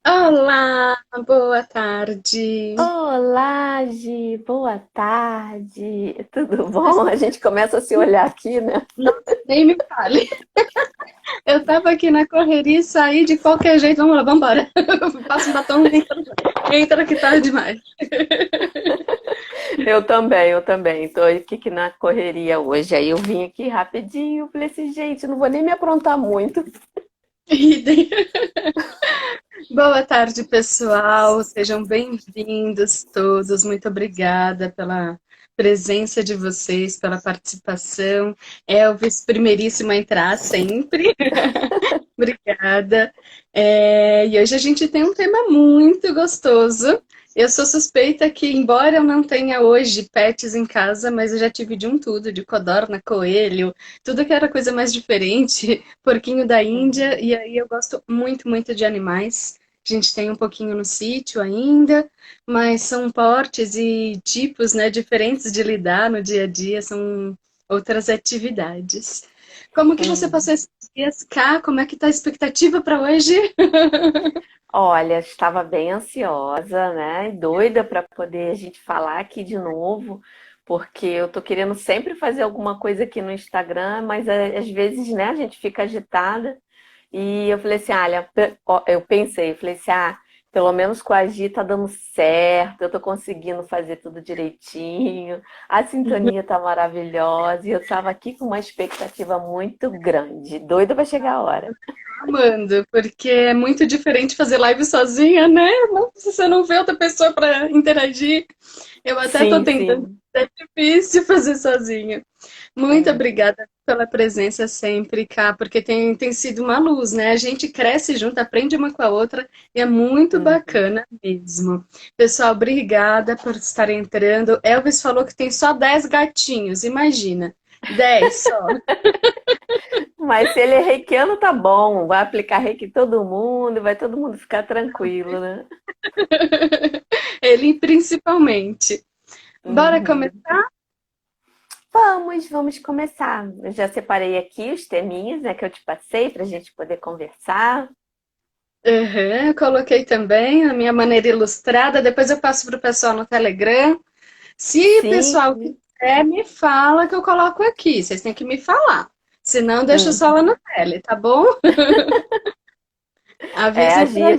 Olá, boa tarde. Olá, Gi, boa tarde. Tudo bom? A gente começa a se olhar aqui, né? Nossa, nem me fale. Eu tava aqui na correria e saí de qualquer jeito. Vamos lá, vamos embora. Passa um batom e entra que tarde demais. Eu também. Tô aqui que na correria hoje. Aí eu vim aqui rapidinho, falei assim, gente, não vou nem me aprontar muito. Idem. Boa tarde, pessoal. Sejam bem-vindos todos. Muito obrigada pela presença de vocês, pela participação. Elvis, primeiríssimo a entrar sempre. Obrigada. E hoje a gente tem um tema muito gostoso. Eu sou suspeita que, embora eu não tenha hoje pets em casa, mas eu já tive de um tudo, de codorna, coelho, tudo que era coisa mais diferente, porquinho da Índia, Uhum, e aí eu gosto muito, muito de animais. A gente tem um pouquinho no sítio ainda, mas são portes e tipos, né, diferentes de lidar no dia a dia, são outras atividades. Como que você uhum. passou esses dias, Cá? Como é que tá a expectativa para hoje? Olha, estava bem ansiosa, né? E doida para poder a gente falar aqui de novo, porque eu tô querendo sempre fazer alguma coisa aqui no Instagram, mas às vezes, né, a gente fica agitada. E eu falei assim, olha, ó, eu pensei, falei assim, pelo menos com a Gi tá dando certo, eu tô conseguindo fazer tudo direitinho, a sintonia tá maravilhosa, e eu tava aqui com uma expectativa muito grande, doida pra chegar a hora. Amando, porque é muito diferente fazer live sozinha, né? Não, se você não vê outra pessoa para interagir, eu até tô Sim, tentando, sim. é difícil fazer sozinha. Muito É. obrigada pela presença sempre, Cá, porque tem sido uma luz, né? A gente cresce junto, aprende uma com a outra e é muito Uhum. bacana mesmo. Pessoal, obrigada por estar entrando. Elvis falou que tem só 10 gatinhos, imagina. 10 só. Mas se ele é reikiano, tá bom, vai aplicar reiki em todo mundo, vai todo mundo ficar tranquilo, né? Ele principalmente. Bora Uhum. começar? Vamos começar. Eu já separei aqui os teminhas, né, que eu te passei para a gente poder conversar. Uhum, eu coloquei também a minha maneira ilustrada. Depois eu passo para o pessoal no Telegram. Se o pessoal Sim. quiser, me fala que eu coloco aqui. Vocês têm que me falar. Senão, deixa só Hum. lá na tele, tá bom? A Avisem pra Gi gente.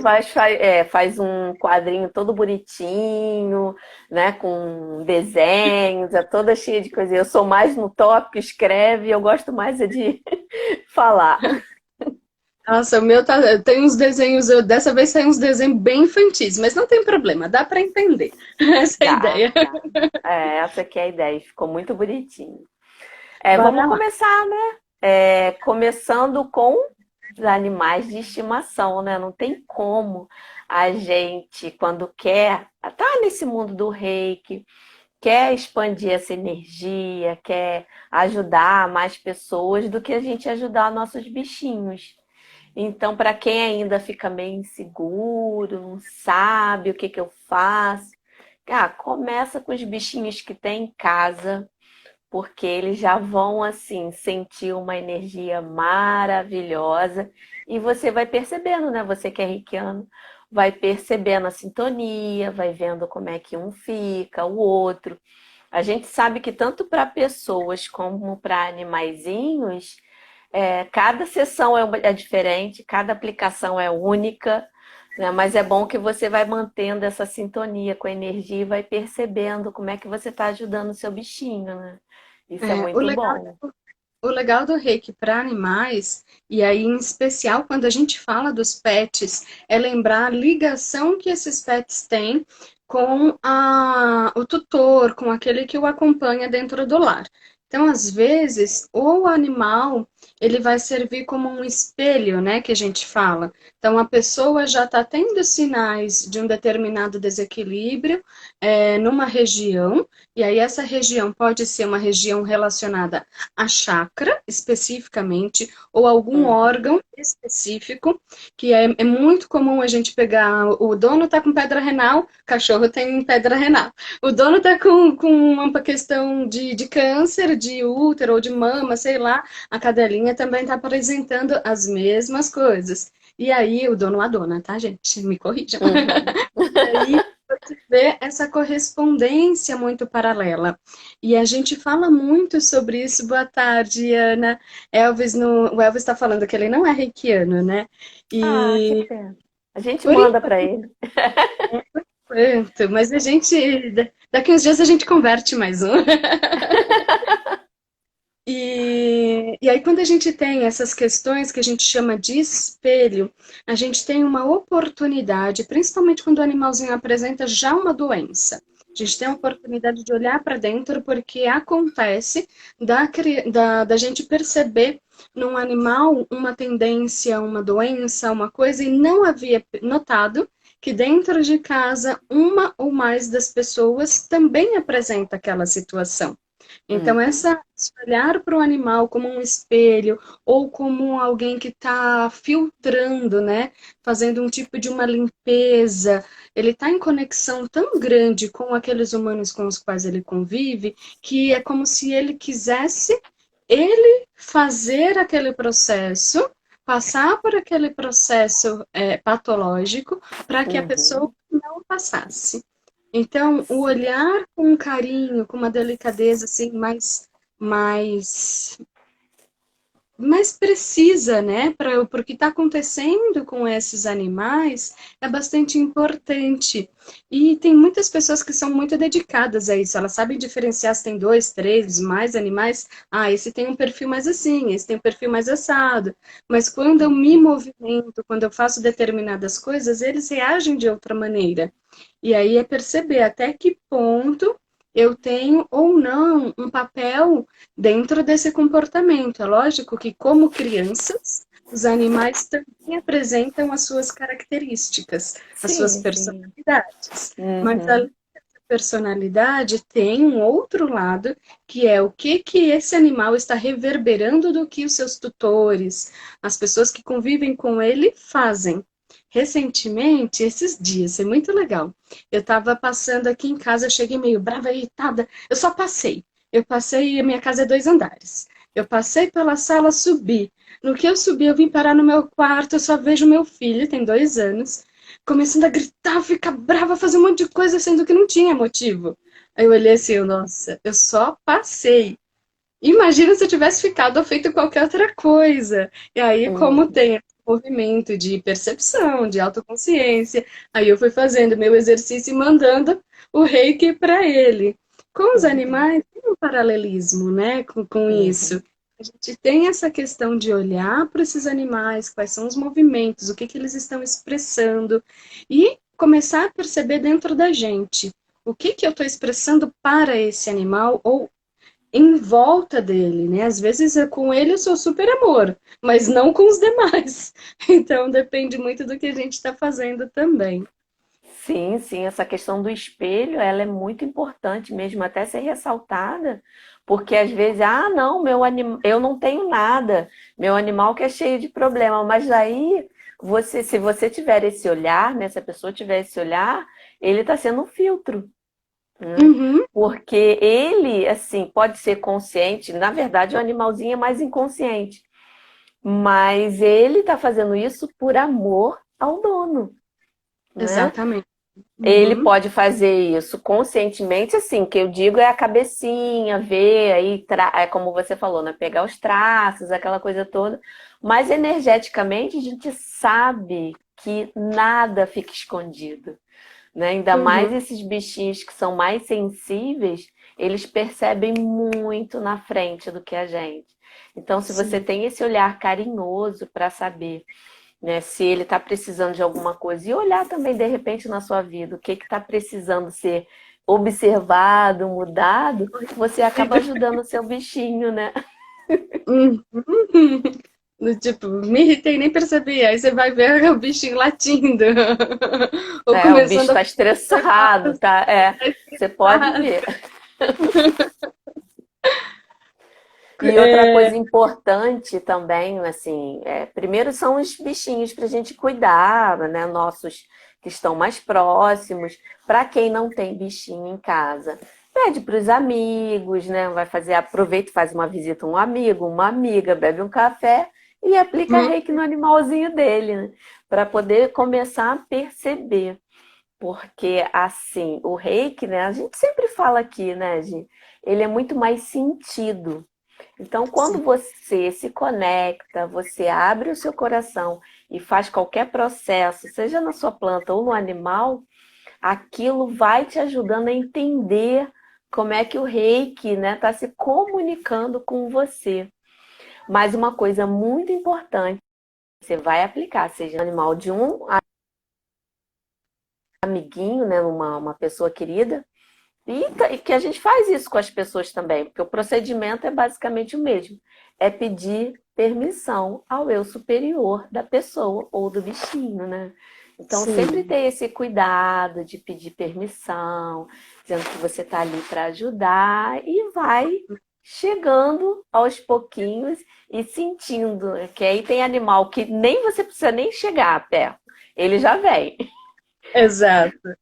faz um quadrinho todo bonitinho, né, com desenhos, é toda cheia de coisa. Eu sou mais no tópico, escreve, eu gosto mais é de falar. Nossa, o meu tá. Tem uns desenhos. Dessa vez tem uns desenhos bem infantis, mas não tem problema, dá para entender. Essa é a Dá, ideia. dá. Essa aqui é a ideia, ficou muito bonitinho. Vamos Bora lá. começar, né? Começando com os animais de estimação, né? Não tem como a gente, quando quer, tá nesse mundo do reiki, quer expandir essa energia, quer ajudar mais pessoas do que a gente ajudar nossos bichinhos. Então, para quem ainda fica meio inseguro, não sabe o que que eu faço, começa com os bichinhos que tem em casa, porque eles já vão assim sentir uma energia maravilhosa e você vai percebendo, né? Você que é reikiano, vai percebendo a sintonia, vai vendo como é que um fica, o outro. A gente sabe que tanto para pessoas como para animaizinhos, cada sessão é diferente, cada aplicação é única, né? Mas é bom que você vai mantendo essa sintonia com a energia e vai percebendo como é que você está ajudando o seu bichinho, né? Isso é É, o muito legal bom. O legal do reiki para animais, e aí em especial quando a gente fala dos pets, é lembrar a ligação que esses pets têm com o tutor, com aquele que o acompanha dentro do lar. Então, às vezes, o animal ele vai servir como um espelho, né, que a gente fala. Então, a pessoa já está tendo sinais de um determinado desequilíbrio numa região, e aí essa região pode ser uma região relacionada a chakra especificamente ou algum Uhum. órgão específico, que é muito comum a gente pegar. O dono tá com pedra renal, cachorro tem pedra renal. O dono tá com uma questão de câncer de útero ou de mama, sei lá, a cadelinha também está apresentando as mesmas coisas. E aí, o dono ou a dona, tá, gente? Me corrijam. Uhum. E aí, você vê essa correspondência muito paralela. E a gente fala muito sobre isso. Boa tarde, Ana. Elvis, no... O Elvis está falando que ele não é reikiano, né? Ah, que E pena. A gente por manda para ele. enquanto, mas a gente, daqui uns dias a gente converte mais um. E aí, quando a gente tem essas questões que a gente chama de espelho, a gente tem uma oportunidade, principalmente quando o animalzinho apresenta já uma doença. A gente tem a oportunidade de olhar para dentro, porque acontece da gente perceber num animal uma tendência, uma doença, uma coisa, e não havia notado que dentro de casa uma ou mais das pessoas também apresenta aquela situação. Então, Uhum. esse olhar para o animal como um espelho ou como alguém que está filtrando, né? Fazendo um tipo de uma limpeza, ele está em conexão tão grande com aqueles humanos com os quais ele convive, que é como se ele quisesse ele fazer aquele processo, passar por aquele processo patológico, para que a pessoa Uhum. não passasse. Então, o olhar com um carinho, com uma delicadeza assim, mais, mais precisa, né, para o que está acontecendo com esses animais, é bastante importante. E tem muitas pessoas que são muito dedicadas a isso, elas sabem diferenciar se tem dois, três, mais animais. Ah, esse tem um perfil mais assim, esse tem um perfil mais assado. Mas quando eu me movimento, quando eu faço determinadas coisas, eles reagem de outra maneira. E aí é perceber até que ponto eu tenho ou não um papel dentro desse comportamento. É lógico que, como crianças, os animais também apresentam as suas características, as suas Sim, sim. personalidades. Mas a Uhum. personalidade tem um outro lado, que é o que que esse animal está reverberando do que os seus tutores, as pessoas que convivem com ele, fazem. Recentemente, esses dias, foi muito legal. Eu estava passando aqui em casa, eu cheguei meio brava, irritada. Eu só passei. Eu passei, a minha casa é 2 andares. Eu passei pela sala, subi. No que eu subi, eu vim parar no meu quarto, eu só vejo meu filho, tem 2 anos, começando a gritar, ficar brava, fazer um monte de coisa, sendo que não tinha motivo. Aí eu olhei assim, nossa, eu só passei. Imagina se eu tivesse ficado ou feito qualquer outra coisa. E aí, como Uhum. tem esse movimento de percepção, de autoconsciência, aí eu fui fazendo meu exercício e mandando o reiki para ele. Com os Uhum. animais, tem um paralelismo, né, com isso. Uhum. A gente tem essa questão de olhar para esses animais, quais são os movimentos, o que que eles estão expressando, e começar a perceber dentro da gente o que que eu estou expressando para esse animal ou em volta dele, né? Às vezes com ele eu sou super amor, mas não com os demais. Então depende muito do que a gente está fazendo também. Sim, sim, essa questão do espelho, ela é muito importante mesmo, até ser ressaltada, porque às vezes, ah, não, eu não tenho nada, meu animal que é cheio de problema, mas daí você, se você tiver esse olhar, né, se a pessoa tiver esse olhar, ele está sendo um filtro, né? Uhum, Porque ele, assim, pode ser consciente, na verdade, o animalzinho é mais inconsciente, mas ele está fazendo isso por amor ao dono, né? exatamente. Ele Uhum, pode fazer isso conscientemente, assim, que eu digo é a cabecinha, ver aí, é como você falou, né? Pegar os traços, aquela coisa toda. Mas energeticamente a gente sabe que nada fica escondido, né? Ainda mais uhum, esses bichinhos que são mais sensíveis, eles percebem muito na frente do que a gente. Então, se você sim. tem esse olhar carinhoso para saber, né, se ele está precisando de alguma coisa e olhar também de repente na sua vida o que está precisando ser observado, mudado, você acaba ajudando o seu bichinho, né? Uhum. Do tipo, me irritei, nem percebi. Aí você vai ver o bichinho latindo. Ou É, o bicho começando a está estressado, tá? É, você pode falar. ver. E outra coisa importante também, assim, primeiro são os bichinhos para a gente cuidar, né? Nossos que estão mais próximos. Para quem não tem bichinho em casa, pede para os amigos, né? Vai fazer, aproveita e faz uma visita a um amigo, uma amiga, bebe um café e aplica Hum, reiki no animalzinho dele, né? Para poder começar a perceber. Porque, assim, o reiki, né? A gente sempre fala aqui, né, Gi? Ele é muito mais sentido. Então, quando sim. você se conecta, você abre o seu coração e faz qualquer processo, seja na sua planta ou no animal, aquilo vai te ajudando a entender como é que o reiki, né, está se comunicando com você. Mas uma coisa muito importante, você vai aplicar, seja no animal de um amiguinho, né, uma pessoa querida, e que a gente faz isso com as pessoas também, porque o procedimento é basicamente o mesmo. É pedir permissão ao eu superior da pessoa ou do bichinho, né? Então, sempre Sim. ter esse cuidado de pedir permissão, dizendo que você está ali para ajudar e vai chegando aos pouquinhos e sentindo, que aí tem animal que nem você precisa nem chegar perto, ele já vem. Exato.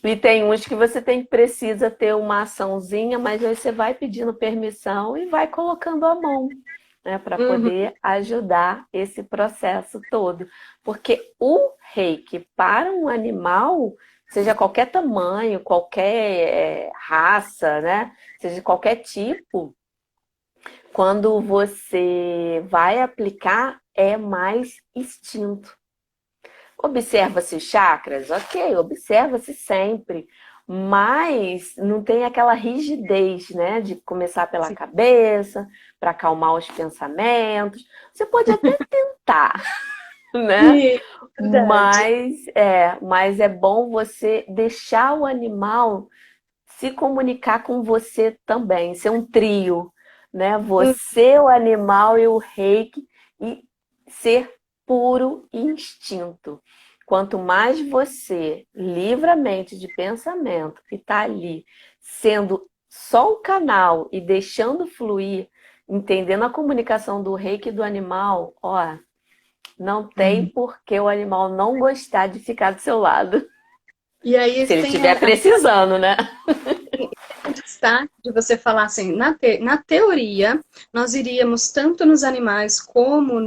E tem uns que você precisa ter uma açãozinha, mas aí você vai pedindo permissão e vai colocando a mão, né, para Uhum. poder ajudar esse processo todo. Porque o reiki para um animal, seja qualquer tamanho, qualquer raça, né, seja qualquer tipo, quando você vai aplicar, é mais instinto. Observa-se os chakras? Ok, observa-se sempre. Mas não tem aquela rigidez, né? De começar pela Sim. cabeça, para acalmar os pensamentos. Você pode até tentar, né? Sim, verdade. Mas é bom você deixar o animal se comunicar com você também, ser um trio, né? Hum, Você, o animal e o reiki, e ser puro instinto. Quanto mais você, livremente de pensamento, que está ali, sendo só o canal e deixando fluir, entendendo a comunicação do reiki e do animal, ó, não tem hum. por que o animal não gostar de ficar do seu lado. E aí Se ele tem estiver precisando, né? o destaque de você falar assim, na teoria, nós iríamos tanto nos animais como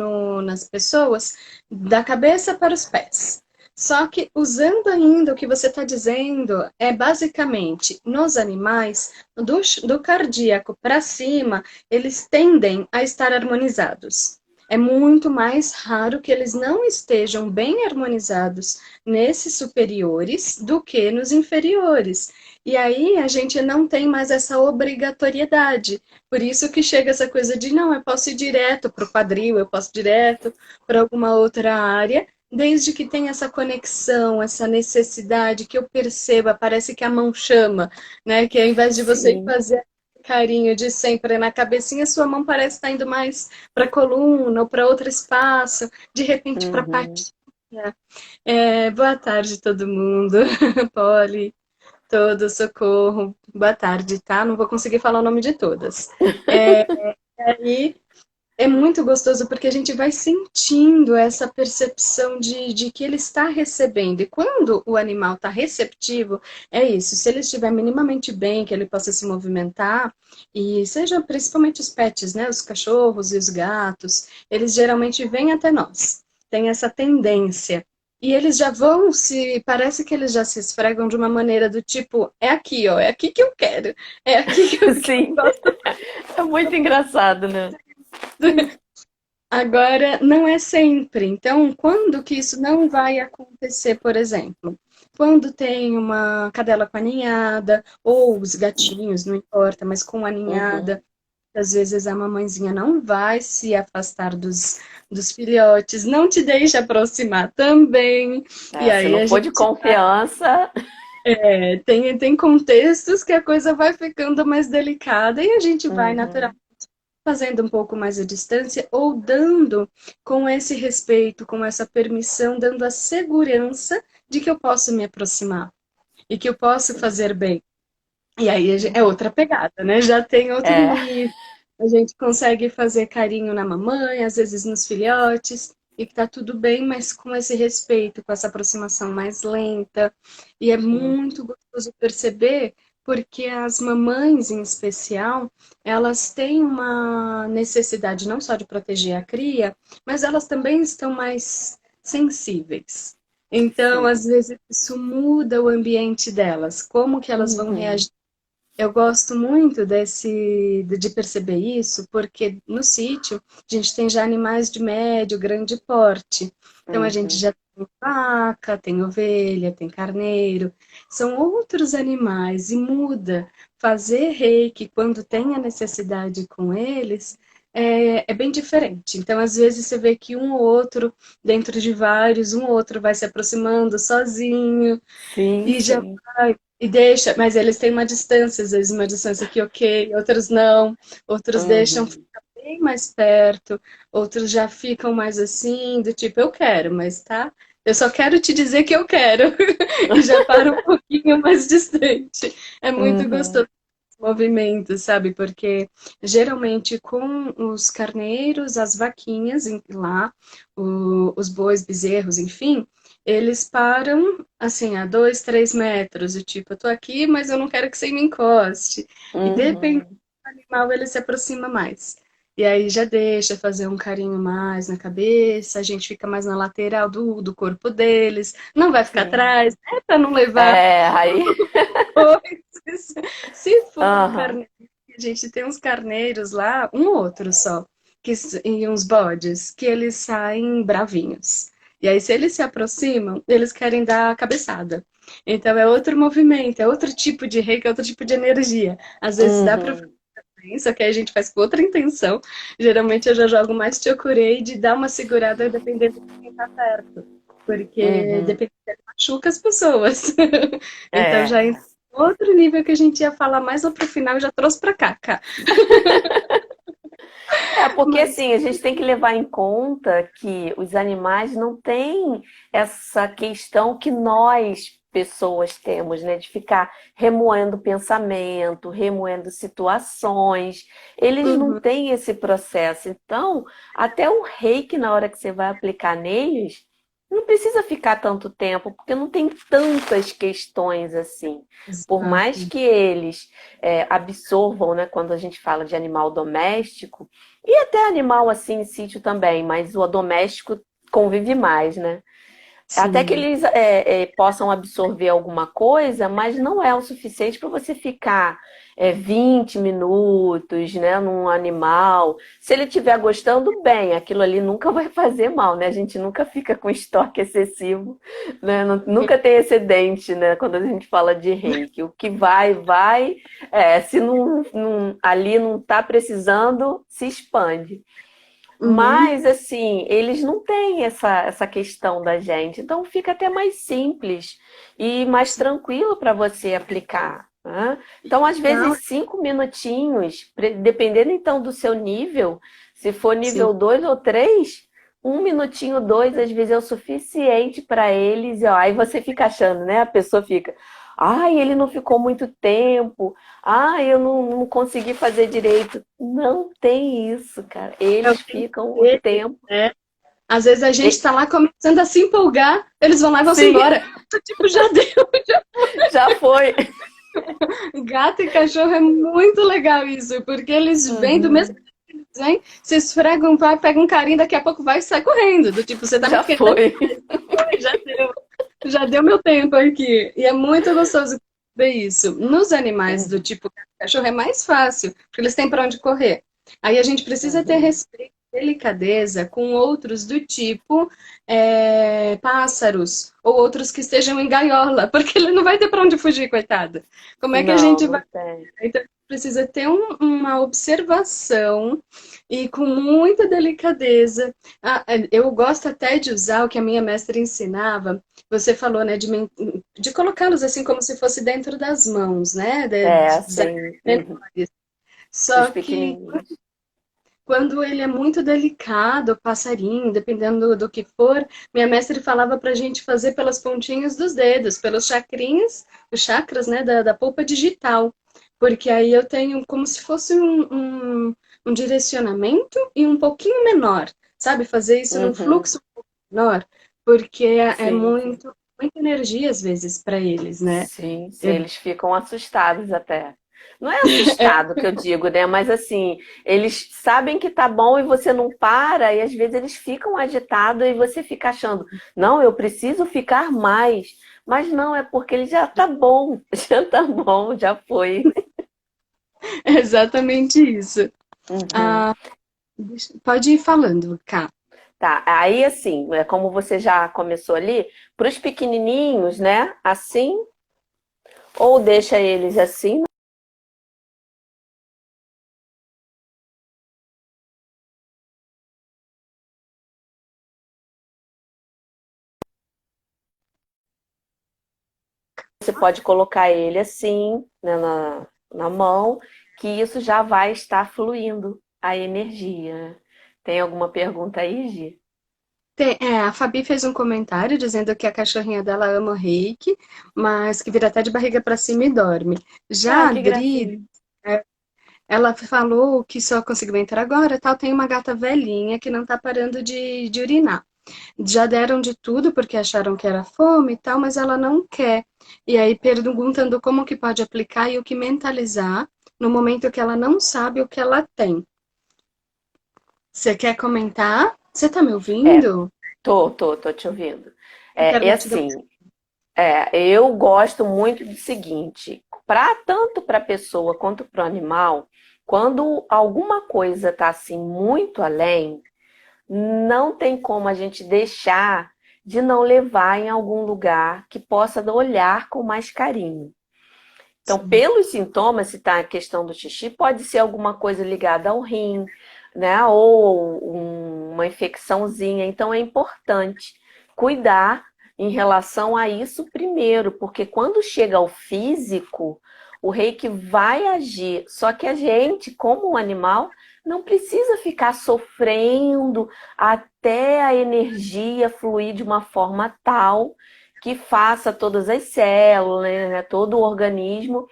nas pessoas, da cabeça para os pés. Só que usando ainda o que você está dizendo, é basicamente nos animais, do cardíaco para cima, eles tendem a estar harmonizados. É muito mais raro que eles não estejam bem harmonizados nesses superiores do que nos inferiores. E aí a gente não tem mais essa obrigatoriedade. Por isso que chega essa coisa de não, eu posso ir direto para o quadril, eu posso ir direto para alguma outra área, desde que tenha essa conexão, essa necessidade que eu perceba, parece que a mão chama, né? Que ao invés de você Sim. fazer carinho de sempre na cabecinha, sua mão parece estar indo mais para a coluna ou para outro espaço, de repente para a Uhum. patinha. Boa tarde, todo mundo. Polly. Todo, socorro. Boa tarde, tá? Não vou conseguir falar o nome de todas. E é muito gostoso porque a gente vai sentindo essa percepção de que ele está recebendo. E quando o animal está receptivo, é isso. Se ele estiver minimamente bem, que ele possa se movimentar, e seja principalmente os pets, né? Os cachorros e os gatos, eles geralmente vêm até nós. Tem essa tendência. E eles já vão se. Parece que eles já se esfregam de uma maneira do tipo: é aqui, ó, é aqui que eu quero, é aqui que eu Sim, gosto. é muito engraçado, né? Agora, não é sempre. Então, quando que isso não vai acontecer, por exemplo? Quando tem uma cadela com a ninhada, ou os gatinhos, não importa, mas com a Uhum. ninhada, às vezes a mamãezinha não vai se afastar dos filhotes, não te deixa aproximar também. E Se aí não a for de gente confiança. tem contextos que a coisa vai ficando mais delicada e a gente vai Uhum. naturalmente fazendo um pouco mais a distância ou dando com esse respeito, com essa permissão, dando a segurança de que eu posso me aproximar e que eu posso Sim. fazer bem. E aí é Uhum. outra pegada, né? Já tem outro É, nível. A gente consegue fazer carinho na mamãe, às vezes nos filhotes, e que tá tudo bem, mas com esse respeito, com essa aproximação mais lenta. E é sim. muito gostoso perceber porque as mamães, em especial, elas têm uma necessidade não só de proteger a cria, mas elas também estão mais sensíveis. Então, Sim. às vezes, isso muda o ambiente delas, como que elas vão Uhum. reagir. Eu gosto muito de perceber isso, porque no sítio a gente tem já animais de médio, grande porte. Então a gente Uhum. já tem vaca, tem ovelha, tem carneiro. São outros animais e muda. Fazer reiki quando tem a necessidade com eles é bem diferente. Então, às vezes, você vê que um ou outro, dentro de vários, um ou outro vai se aproximando sozinho Sim, e já sim. e deixa, mas eles têm uma distância, às vezes uma distância que ok, outros não, outros deixam Uhum. ficar bem mais perto, outros já ficam mais assim, do tipo, eu quero, mas tá? Eu só quero te dizer que eu quero. E já para um pouquinho mais distante. É muito Uhum. gostoso esse movimento, sabe? Porque geralmente com os carneiros, as vaquinhas lá, os bois, bezerros, enfim, eles param assim a 2, 3 metros, do tipo, eu tô aqui, mas eu não quero que você me encoste. E dependendo Uhum. do animal, ele se aproxima mais. E aí já deixa fazer um carinho mais na cabeça, a gente fica mais na lateral do corpo deles, não vai ficar Sim. atrás, né, para não levar É, aí. coisas. Se for um Aham. carneiro, a gente tem uns carneiros lá, um outro só, e uns bodes, que eles saem bravinhos. E aí, se eles se aproximam, eles querem dar a cabeçada. Então, é outro movimento, é outro tipo de reiki, é outro tipo de energia. Às vezes dá para Uhum. fazer, só que aí a gente faz com outra intenção. Geralmente, eu já jogo mais chokurei de dar uma segurada dependendo de quem tá perto. Porque Uhum. dependendo, machuca as pessoas. Então, É. já entra em outro nível que a gente ia falar mais lá pro final, e já trouxe para cá, cá. É, porque Mas assim, a gente tem que levar em conta que os animais não têm essa questão que nós, pessoas, temos, né? De ficar remoendo pensamento, remoendo situações. Eles não uhum, têm esse processo. Então, até o reiki, na hora que você vai aplicar neles, não precisa ficar tanto tempo, porque não tem tantas questões assim. Por mais exato. que eles absorvam, né? Quando a gente fala de animal doméstico, e até animal assim em sítio também, mas o doméstico convive mais, né? Até que Sim. eles possam absorver alguma coisa, mas não é o suficiente para você ficar 20 minutos, né, num animal. Se ele estiver gostando, bem, aquilo ali nunca vai fazer mal, né? A gente nunca fica com estoque excessivo, né? Nunca tem excedente, né? Quando a gente fala de reiki. O que vai, vai. Se ali não está precisando, se expande. Uhum. Mas, assim, eles não têm essa questão da gente. Então, fica até mais simples e mais tranquilo para você aplicar, né? Então, às Não, vezes, 5 minutinhos, dependendo então do seu nível, se for sim. nível 2 ou 3, 1 minutinho, dois, às vezes é o suficiente para eles. E, ó, aí você fica achando, né? A pessoa fica, ai, ele não ficou muito tempo. Ah, eu não consegui fazer direito. Não tem isso, cara. É o Eles tempo ficam o deles, tempo. né? Às vezes a gente E- tá lá começando a se empolgar, eles vão lá e vão se Sim, embora. Tipo, já deu. já foi. Gato e cachorro é muito legal isso, porque eles vêm do mesmo Uhum, jeito que eles vêm, se esfregam, vai, pega um carinho, daqui a pouco vai e sai correndo. Do tipo, você tá já muito querendo, foi. já deu meu tempo aqui. E é muito gostoso ver isso. Nos animais do Uhum, tipo cachorro é mais fácil, porque eles têm para onde correr. Aí a gente precisa ter uhum, respeito e delicadeza com outros do tipo pássaros ou outros que estejam em gaiola, porque ele não vai ter para onde fugir, coitado. Como é que a não, gente não vai. tem. Então, precisa ter uma observação e com muita delicadeza. Eu gosto até de usar o que a minha mestra ensinava. Você falou, né, de colocá-los assim como se fosse dentro das mãos, né, dos Assim, menores. dos Só que pequenininhos. quando ele é muito delicado, o passarinho, dependendo do que for, minha mestre falava para a gente fazer pelas pontinhas dos dedos, pelos chakrinhas, os chakras, né, da polpa digital. Porque aí eu tenho como se fosse um direcionamento e um pouquinho menor, sabe? Fazer isso num Uhum, fluxo menor, porque é sim, sim. muita energia às vezes para eles, né? Sim, sim, Eu- eles ficam assustados até. Não é assustado que eu digo, né? Mas assim, eles sabem que tá bom e você não para, e às vezes eles ficam agitados e você fica achando, não, eu preciso ficar mais. Mas não, é porque ele já tá bom, já tá bom, já foi. É exatamente isso. Uhum. Ah, pode ir falando, Cá. Tá, aí assim, é como você já começou ali, para os pequenininhos, né? Assim, ou deixa eles assim. Você pode colocar ele assim, né, na mão, que isso já vai estar fluindo a energia. Tem alguma pergunta aí, Gi? A Fabi fez um comentário dizendo que a cachorrinha dela ama o reiki, mas que vira até de barriga para cima e dorme. Ah, Já a que Adri, gracinha. ela falou que só conseguiu entrar agora, tal, tem uma gata velhinha que não tá parando de urinar. Já deram de tudo porque acharam que era fome e tal, mas ela não quer. E aí perguntando como que pode aplicar e o que mentalizar no momento que ela não sabe o que ela tem. Você quer comentar? Você tá me É, ouvindo? tô te ouvindo. Eu quero É gratidão. assim, eu gosto muito do seguinte, tanto para a pessoa quanto para o animal, quando alguma coisa está assim muito além, não tem como a gente deixar de não levar em algum lugar que possa olhar com mais carinho. Então, Sim. pelos sintomas, se está a questão do xixi, pode ser alguma coisa ligada ao rim, né? Ou uma infecçãozinha. Então, é importante cuidar em relação a isso primeiro, porque quando chega ao físico, o reiki vai agir. Só que a gente, como um animal, não precisa ficar sofrendo até a energia fluir de uma forma tal que faça todas as células, né, todo o organismo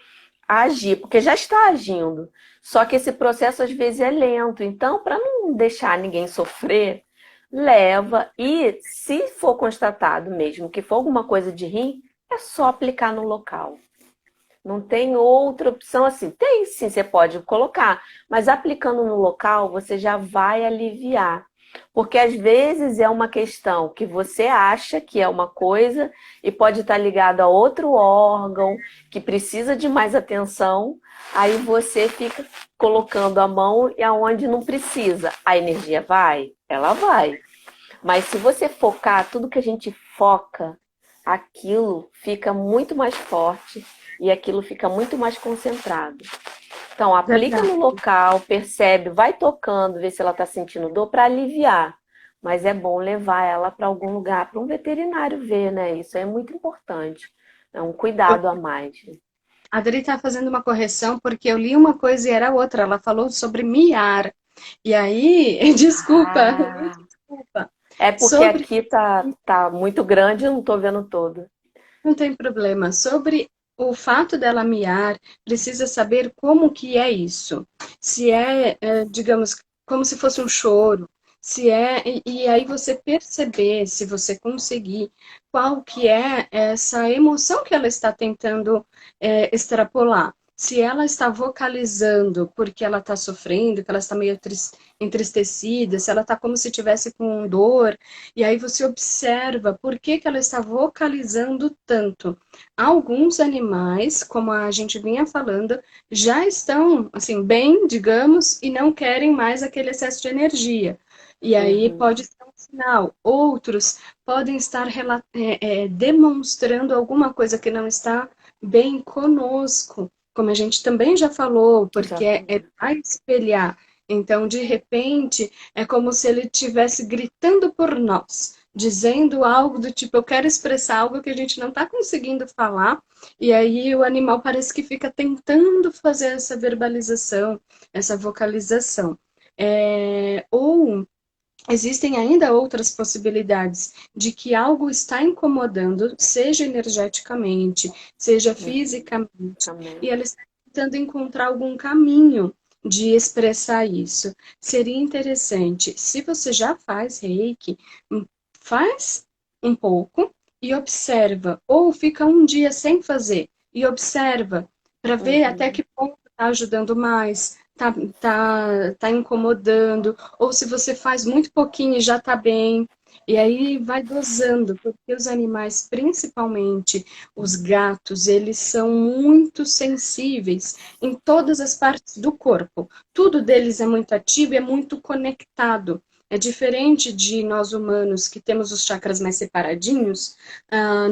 agir, porque já está agindo. Só que esse processo às vezes é lento. Então, para não deixar ninguém sofrer, leva e se for constatado mesmo que for alguma coisa de rim, é só aplicar no local. Não tem outra opção assim. Tem sim, você pode colocar, mas aplicando no local, você já vai aliviar. Porque às vezes é uma questão que você acha que é uma coisa e pode estar ligado a outro órgão que precisa de mais atenção, aí você fica colocando a mão e aonde não precisa. A energia vai? Ela vai. Mas se você focar, tudo que a gente foca, aquilo fica muito mais forte e aquilo fica muito mais concentrado. Então, aplica Verdade. no local, percebe, vai tocando, vê se ela está sentindo dor para aliviar. Mas é bom levar ela para algum lugar, para um veterinário ver, né? Isso é muito importante. É um cuidado a mais. A Adri está fazendo uma correção porque eu li uma coisa e era outra. Ela falou sobre miar. E aí, desculpa, Ah, desculpa. é porque Sobre, aqui tá muito grande e não estou vendo todo. não tem problema. Sobre o fato dela miar, precisa saber como que é isso. Se digamos, como se fosse um choro. Se é, e aí você perceber, se você conseguir, qual que é essa emoção que ela está tentando extrapolar. Se ela está vocalizando porque ela está sofrendo, que ela está meio entristecida, se ela está como se tivesse com dor, e aí você observa por que que ela está vocalizando tanto. Alguns animais, como a gente vinha falando, já estão assim bem, digamos, e não querem mais aquele excesso de energia. E aí Uhum, pode ser um sinal. Outros podem estar demonstrando alguma coisa que não está bem conosco, como a gente também já falou, porque é exatamente. para espelhar. Então, de repente, é como se ele estivesse gritando por nós, dizendo algo do tipo, eu quero expressar algo que a gente não está conseguindo falar, e aí o animal parece que fica tentando fazer essa verbalização, essa vocalização. Ou existem ainda outras possibilidades de que algo está incomodando, seja energeticamente, seja Uhum, fisicamente, e também. ela está tentando encontrar algum caminho de expressar isso. Seria interessante, se você já faz reiki, faz um pouco, e observa, ou fica um dia sem fazer e observa, para ver até Uhum. que ponto está ajudando mais, tá incomodando, ou se você faz muito pouquinho e já está bem. E aí vai dosando, porque os animais, principalmente os gatos, eles são muito sensíveis em todas as partes do corpo. Tudo deles é muito ativo e é muito conectado. É diferente de nós humanos, que temos os chakras mais separadinhos.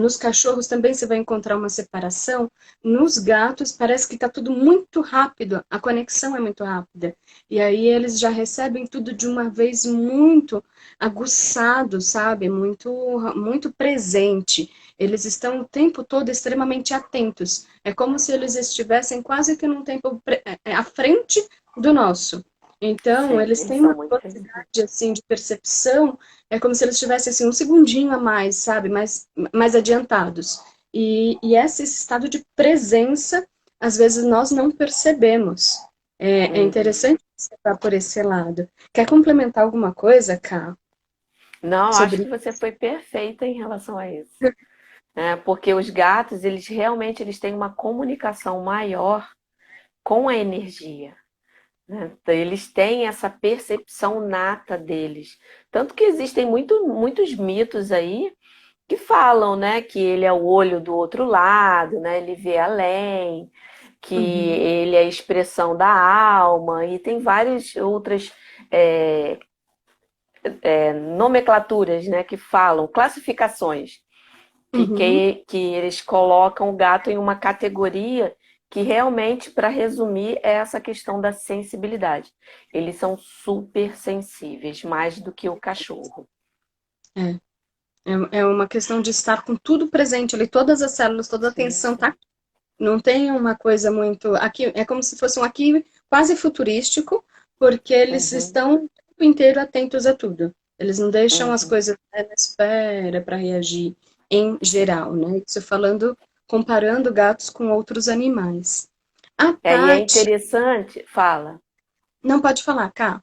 Nos cachorros também você vai encontrar uma separação. Nos gatos, parece que está tudo muito rápido, a conexão é muito rápida. E aí eles já recebem tudo de uma vez muito aguçado, sabe? Muito, muito presente. Eles estão o tempo todo extremamente atentos. É como se eles estivessem quase que num tempo à frente do nosso. Então, Sim, eles eles têm são uma muito sensíveis. velocidade assim de percepção, é como se eles tivessem assim um segundinho a mais, sabe, mais adiantados. E esse estado de presença, às vezes nós não percebemos. É Uhum. interessante você estar por esse lado. Quer complementar alguma coisa, Ká, Não, acho que sobre você foi perfeita em relação a isso. Porque os gatos, eles realmente eles têm uma comunicação maior com a energia. Né? Então, eles têm essa percepção nata deles. Tanto que existem muitos mitos aí que falam, né, que ele é o olho do outro lado, né, ele vê além, que Uhum, ele é a expressão da alma, e tem várias outras é, nomenclaturas, né, que falam, classificações, uhum. que eles colocam o gato em uma categoria que realmente, para resumir, é essa questão da sensibilidade. Eles são super sensíveis, mais do que o cachorro. É, é uma questão de estar com tudo presente ali, todas as células, toda a Sim, atenção sim. tá. Não tem uma coisa muito. Aqui é como se fosse um aqui quase futurístico, porque eles Uhum, estão o tempo inteiro atentos a tudo. Eles não deixam as uhum. coisas na espera para reagir em geral, né? Isso falando, comparando gatos com outros animais. A E é Tati, interessante, fala. não pode falar, Cá.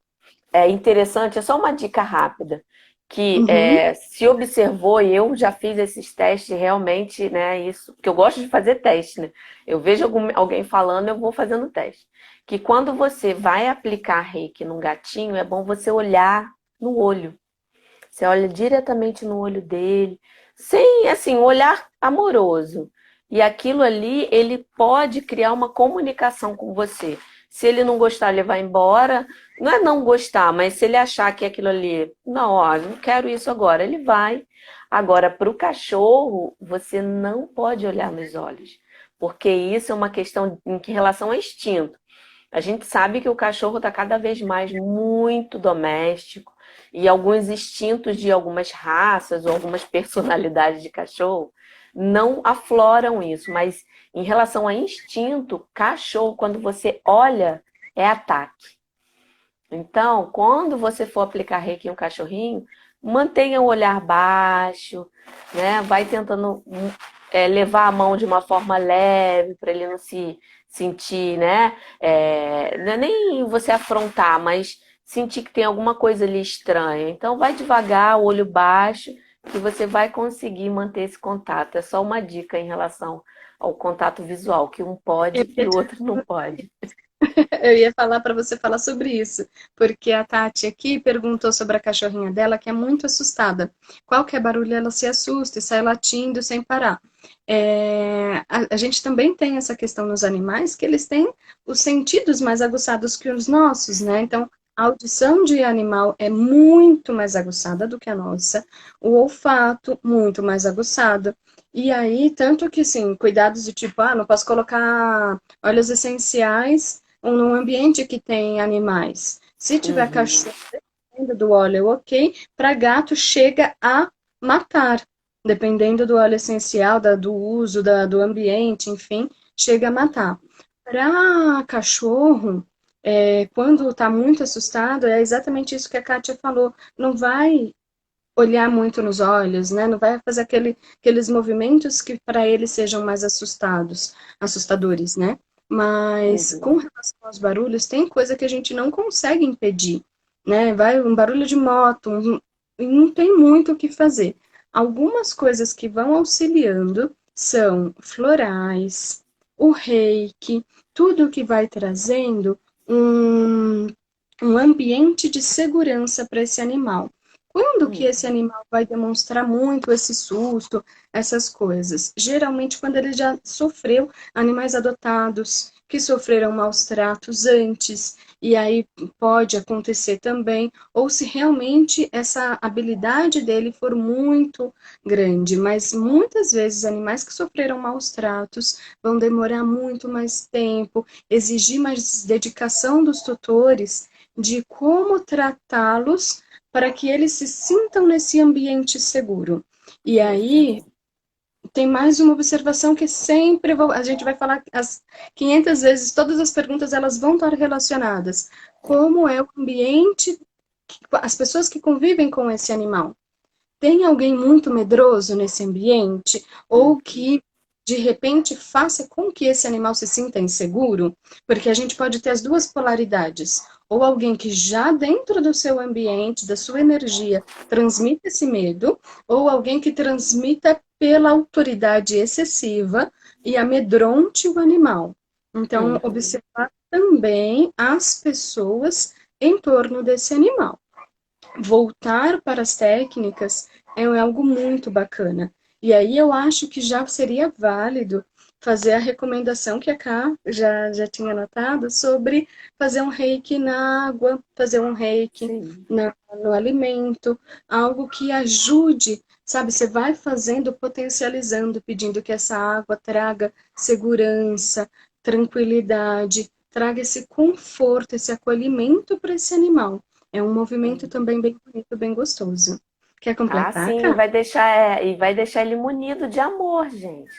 É interessante, é só uma dica rápida, que Uhum, se observou, e eu já fiz esses testes realmente, né? Isso, porque eu gosto de fazer teste, né? Eu vejo alguém falando, eu vou fazendo teste. Que quando você vai aplicar reiki num gatinho, é bom você olhar no olho. Você olha diretamente no olho dele, sem, assim, um olhar amoroso. E aquilo ali, ele pode criar uma comunicação com você. Se ele não gostar, ele vai embora. Não é não gostar, mas se ele achar que aquilo ali, não, ó, não quero isso agora, ele vai. Agora, para o cachorro, você não pode olhar nos olhos, porque isso é uma questão em relação a instinto. A gente sabe que o cachorro está cada vez mais muito doméstico e alguns instintos de algumas raças ou algumas personalidades de cachorro não afloram isso, mas em relação a instinto, cachorro, quando você olha, é ataque. Então, quando você for aplicar reiki em um cachorrinho, mantenha o olhar baixo, né? Vai tentando levar a mão de uma forma leve para ele não se sentir, né? Não é nem você afrontar, mas sentir que tem alguma coisa ali estranha. Então, vai devagar, olho baixo, que você vai conseguir manter esse contato. É só uma dica em relação ao contato visual, que um eu pode e ia o outro não pode. Eu ia falar para você falar sobre isso, porque a Tati aqui perguntou sobre a cachorrinha dela, que é muito assustada. Qualquer barulho ela se assusta e sai latindo sem parar. A gente também tem essa questão nos animais, que eles têm os sentidos mais aguçados que os nossos, né? Então, a audição de animal é muito mais aguçada do que a nossa, o olfato muito mais aguçado. E aí, tanto que, sim, cuidados de tipo, não posso colocar óleos essenciais num ambiente que tem animais. Se tiver Uhum. cachorro, dependendo do óleo, ok. Para gato, chega a matar. Dependendo do óleo essencial, do uso, do ambiente, enfim, chega a matar. Para cachorro, quando está muito assustado, é exatamente isso que a Kátia falou. Não vai olhar muito nos olhos, né? Não vai fazer aqueles movimentos que para eles sejam mais assustadores, né? Mas com Uhum. relação aos barulhos, tem coisa que a gente não consegue impedir, né? Vai um barulho de moto, e não tem muito o que fazer. Algumas coisas que vão auxiliando são florais, o reiki, tudo que vai trazendo um, um ambiente de segurança para esse animal. Quando que esse Uhum. animal vai demonstrar muito esse susto, essas coisas? Geralmente quando ele já sofreu animais adotados, que sofreram maus tratos antes, e aí pode acontecer também, ou se realmente essa habilidade dele for muito grande, mas muitas vezes animais que sofreram maus tratos vão demorar muito mais tempo, exigir mais dedicação dos tutores de como tratá-los para que eles se sintam nesse ambiente seguro. E aí Exato. tem mais uma observação que sempre a gente vai falar as 500 vezes, todas as perguntas elas vão estar relacionadas. Como é o ambiente, as pessoas que convivem com esse animal? Tem alguém muito medroso nesse ambiente? Ou Uhum. que, de repente, faça com que esse animal se sinta inseguro? Porque a gente pode ter as duas polaridades. Ou alguém que já dentro do seu ambiente, da sua energia, transmite esse medo, ou alguém que transmita pela autoridade excessiva e amedronte o animal. Então, Uhum. observar também as pessoas em torno desse animal. Voltar para as técnicas é algo muito bacana. E aí eu acho que já seria válido fazer a recomendação que a Ká já tinha notado sobre fazer um reiki na água, fazer um reiki Sim. no alimento, algo que ajude, sabe? Você vai fazendo, potencializando, pedindo que essa água traga segurança, tranquilidade, traga esse conforto, esse acolhimento para esse animal. É um movimento Sim. também bem bonito, bem gostoso. Quer Ah, completar, sim, Cá? e vai deixar ele munido de amor, gente.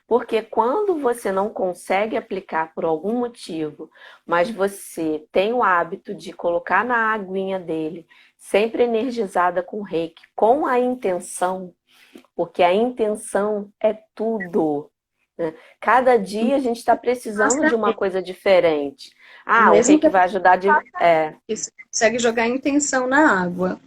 Porque quando você não consegue aplicar por algum motivo, mas você tem o hábito de colocar na aguinha dele, sempre energizada com reiki, com a intenção, porque a intenção é tudo, né? Cada dia a gente está precisando de uma Exatamente. coisa diferente. O Ah, o mesmo que reiki a vai gente ajudar de. É, você consegue jogar a intenção na água.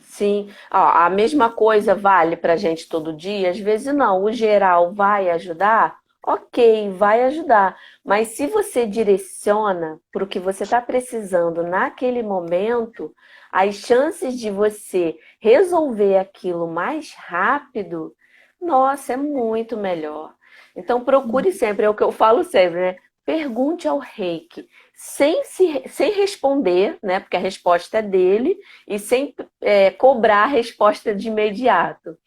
sim, ó, a mesma coisa vale para a gente todo dia? Às vezes não. O geral vai ajudar? Ok, vai ajudar. Mas se você direciona para o que você está precisando naquele momento, as chances de você resolver aquilo mais rápido, nossa, é muito melhor. Então procure sempre, é o que eu falo sempre, né? Pergunte ao reiki, sem responder, né? Porque a resposta é dele, e sem cobrar a resposta de imediato.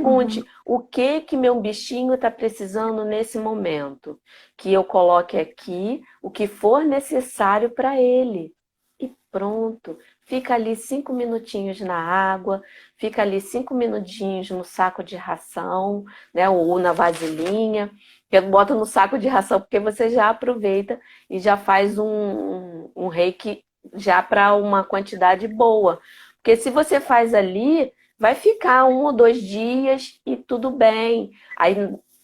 Uhum. Pergunte o que meu bichinho está precisando nesse momento. Que eu coloque aqui o que for necessário para ele. E pronto. Fica ali 5 minutinhos na água, fica ali 5 minutinhos no saco de ração, né? Ou na vasilhinha. Eu boto no saco de ração porque você já aproveita e já faz um reiki já para uma quantidade boa. Porque se você faz ali, vai ficar 1 ou 2 dias e tudo bem. Aí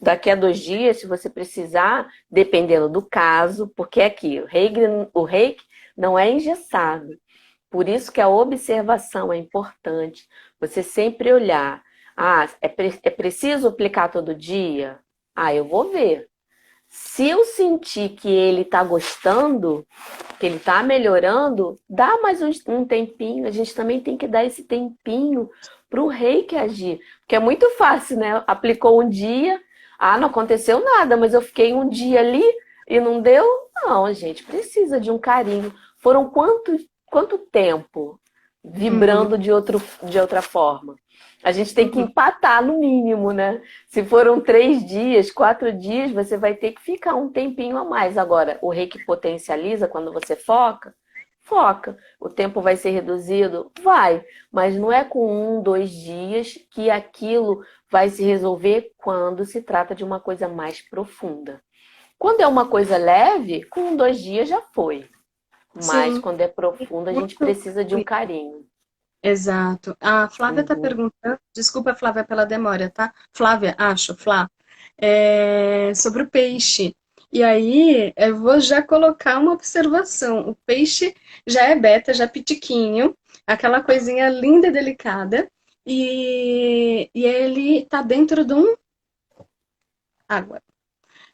daqui a 2 dias, se você precisar, dependendo do caso, porque aqui o reiki não é engessado. Por isso que a observação é importante. Você sempre olhar. Ah, é preciso aplicar todo dia? Ah, eu vou ver. Se eu sentir que ele está gostando, que ele está melhorando, dá mais um tempinho. A gente também tem que dar esse tempinho para o reiki agir. Porque é muito fácil, né? Aplicou um dia, ah, não aconteceu nada, mas eu fiquei um dia ali e não deu. Não, gente, precisa de um carinho. Foram quanto tempo Uhum. vibrando de outra forma? A gente tem que empatar no mínimo, né? Se foram 3 dias, 4 dias, você vai ter que ficar um tempinho a mais. Agora, o reiki potencializa quando você foca? Foca. O tempo vai ser reduzido? Vai. Mas não é com 1, 2 dias que aquilo vai se resolver quando se trata de uma coisa mais profunda. Quando é uma coisa leve, com 1, 2 dias já foi. Mas Sim, quando é profunda, a gente muito. precisa de um carinho. Exato. A Flávia está Uhum. perguntando, desculpa, Flávia, pela demora, tá? Flávia, acho, Flá, sobre o peixe. E aí, eu vou já colocar uma observação. O peixe já é beta, já é pitiquinho, aquela coisinha linda e delicada. e ele está dentro de um água,